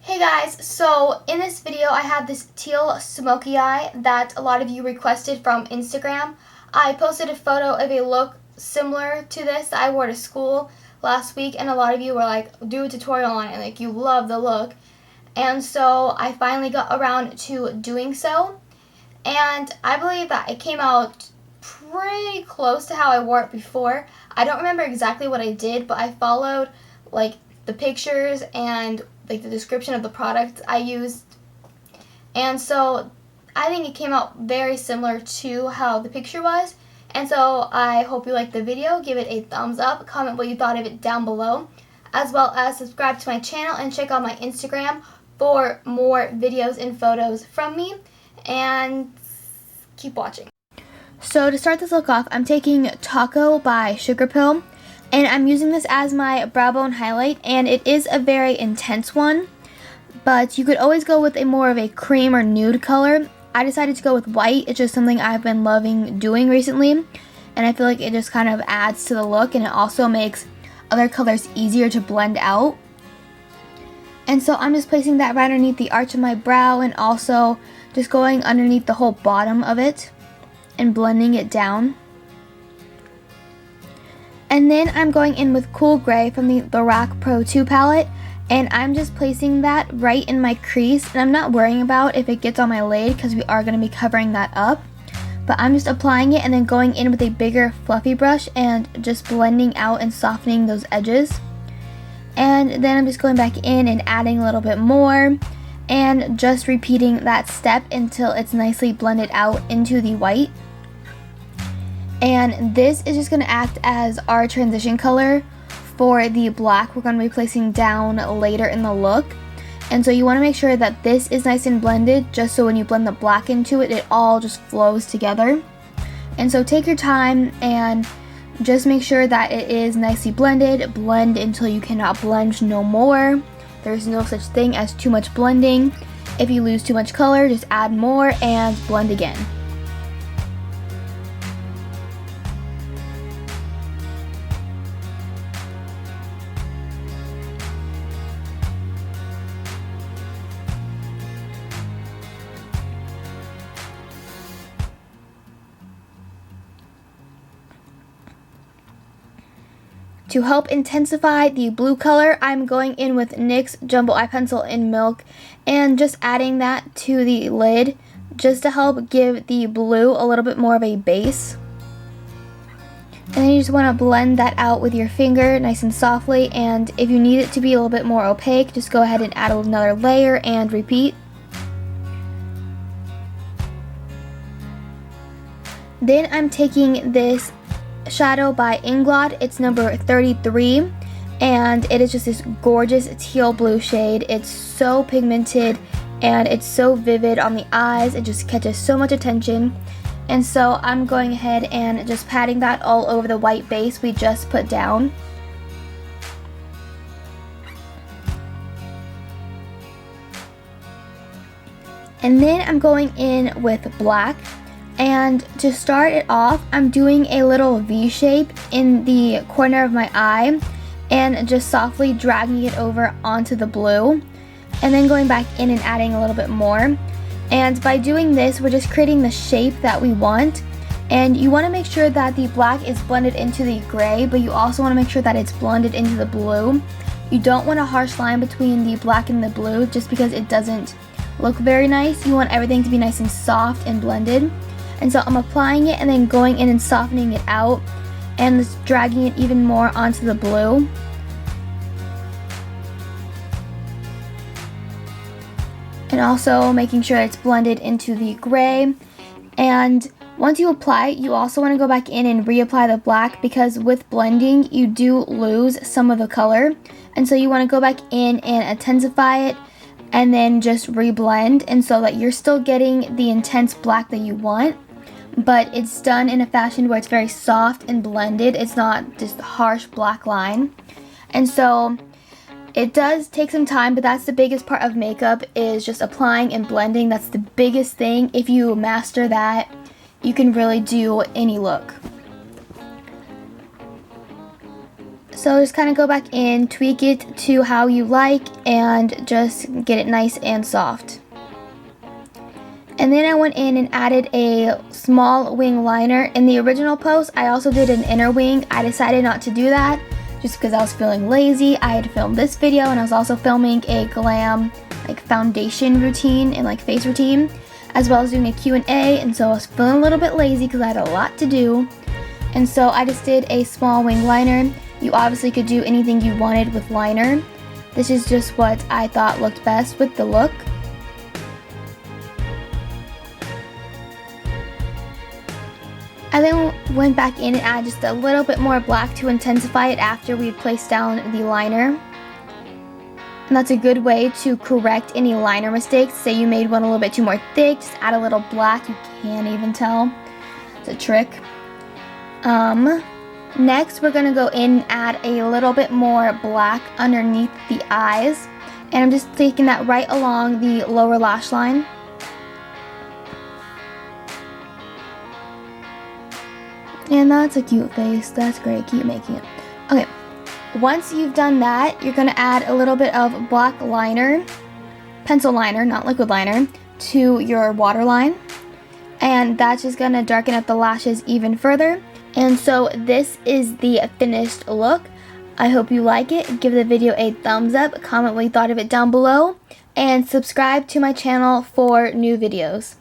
Hey guys, so in this video I have this teal smoky eye that a lot of you requested from Instagram. I posted a photo of a look similar to this that I wore to school last week, and a lot of you were like, do a tutorial on it, like you love the look. And so I finally got around to doing so, and I believe that it came out pretty close to how I wore it before. I don't remember exactly what I did, but I followed like the pictures and like the description of the product I used, and so I think it came out very similar to how the picture was. And so I hope you liked the video. Give it a thumbs up, comment what you thought of it down below, as well as subscribe to my channel and check out my Instagram for more videos and photos from me, and keep watching. So to start this look off, I'm taking Taco by Sugar Pill, and I'm using this as my brow bone highlight, and it is a very intense one, but you could always go with a more of a cream or nude color. I decided to go with white. It's just something I've been loving doing recently, and I feel like it just kind of adds to the look, and it also makes other colors easier to blend out. And so I'm just placing that right underneath the arch of my brow, and also just going underneath the whole bottom of it and blending it down. And then I'm going in with Cool Gray from the Lorac Pro 2 palette, and I'm just placing that right in my crease, and I'm not worrying about if it gets on my lid because we are going to be covering that up. But I'm just applying it and then going in with a bigger fluffy brush and just blending out and softening those edges. And then I'm just going back in and adding a little bit more and just repeating that step until it's nicely blended out into the white. And this is just going to act as our transition color for the black we're going to be placing down later in the look. And so you want to make sure that this is nice and blended, just so when you blend the black into it, it all just flows together. And so take your time and just make sure that it is nicely blended. Blend until you cannot blend no more. There's no such thing as too much blending. If you lose too much color, just add more and blend again. To help intensify the blue color, I'm going in with NYX Jumbo Eye Pencil in Milk and just adding that to the lid just to help give the blue a little bit more of a base. And then you just want to blend that out with your finger nice and softly, and if you need it to be a little bit more opaque, just go ahead and add another layer and repeat. Then I'm taking this shadow by Inglot. It's number 33, and it is just this gorgeous teal blue shade. It's so pigmented and it's so vivid on the eyes. It just catches so much attention. And so I'm going ahead and just patting that all over the white base we just put down. And then I'm going in with black. And to start it off, I'm doing a little V shape in the corner of my eye and just softly dragging it over onto the blue, and then going back in and adding a little bit more. And by doing this, we're just creating the shape that we want. And you want to make sure that the black is blended into the gray, but you also want to make sure that it's blended into the blue. You don't want a harsh line between the black and the blue just because it doesn't look very nice. You want everything to be nice and soft and blended. And so I'm applying it and then going in and softening it out and just dragging it even more onto the blue. And also making sure it's blended into the gray. And once you apply it, you also want to go back in and reapply the black, because with blending you do lose some of the color. And so you want to go back in and intensify it and then just reblend, and so that you're still getting the intense black that you want, but it's done in a fashion where it's very soft and blended. It's not just a harsh black line. And so it does take some time, but that's the biggest part of makeup, is just applying and blending. That's the biggest thing. If you master that, you can really do any look. So just kind of go back in, tweak it to how you like, and just get it nice and soft. And then I went in and added a small wing liner. In the original post, I also did an inner wing. I decided not to do that just because I was feeling lazy. I had filmed this video, and I was also filming a glam like foundation routine and like face routine, as well as doing a Q&A, and so I was feeling a little bit lazy because I had a lot to do. And so I just did a small wing liner. You obviously could do anything you wanted with liner. This is just what I thought looked best with the look. I then went back in and added just a little bit more black to intensify it after we had placed down the liner. And that's a good way to correct any liner mistakes. Say you made one a little bit too more thick, just add a little black. You can't even tell. It's a trick. Next, we're going to go in and add a little bit more black underneath the eyes. And I'm just taking that right along the lower lash line. And that's a cute face. That's great. Keep making it. Okay. Once you've done that, you're going to add a little bit of black liner, pencil liner, not liquid liner, to your waterline. And that's just going to darken up the lashes even further. And so this is the finished look. I hope you like it. Give the video a thumbs up, comment what you thought of it down below, and subscribe to my channel for new videos.